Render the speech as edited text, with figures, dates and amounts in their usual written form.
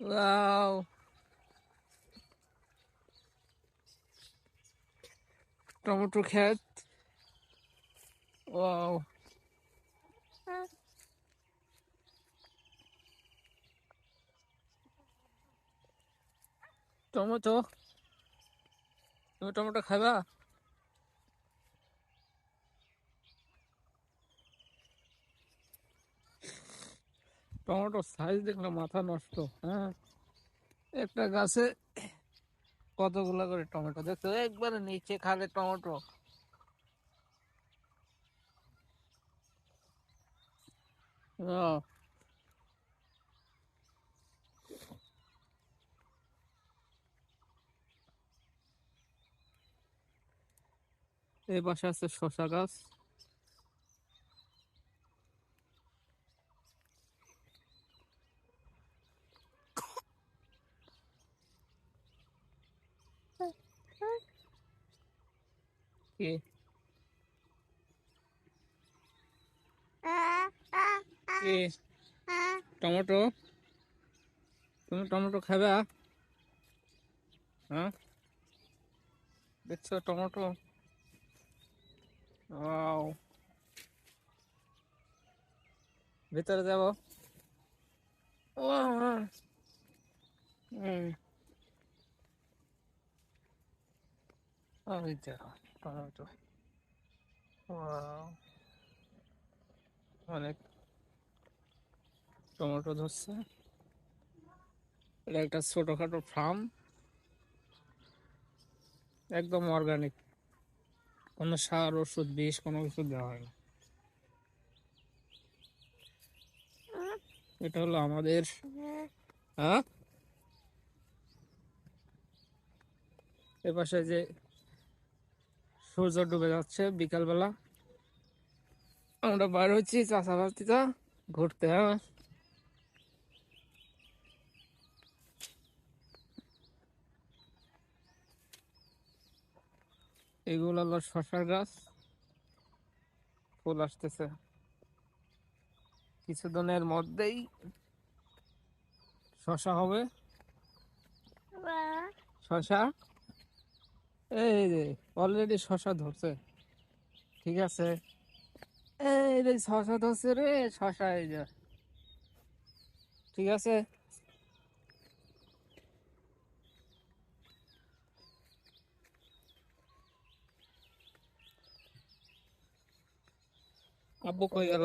Wow, tomato ক্ষেত। Wow, tomato. তুমি tomato খাবা? টমেটোর সাইজ দেখলে মাথা নষ্ট। হ্যাঁ, একটা গাছে কতগুলা করে টমেটো দেখছো? একবারে নিচে খালে টমেটো। ও, এই পাশে আছে শসা গাছ। কি? কি টমেটো? তুমি টমেটো খাবা? হ্যাঁ, দেখছো টমেটো? ওয়াও, ভিতরে যাব? ও, ওই দেখো টমেটো। ওয়াও, অনেক টমেটো ধরছে। এটা একটা ছোটখাটো ফার্ম, একদম অর্গানিক, কোনো সার ওষুধ বিষ কোনো কিছু দেওয়া হয় না। এটা হলো আমাদের। হ্যাঁ, এপাশে যে সূর্য ডুবে যাচ্ছে বিকালবেলা, আমরা বার হচ্ছি চাষাবাদিটা ঘুরতে। হ্যাঁ, এগুলো হলো শসার গাছ, ফুল আসতেছে কিছুদিনের মধ্যেই, শসা হবে। শসা, এই যে অলরেডি শসা ধরছে। ঠিক আছে, এই যে শসা ধরছে রে, শসা এই যে। ঠিক আছে, আব্বু কই গেল?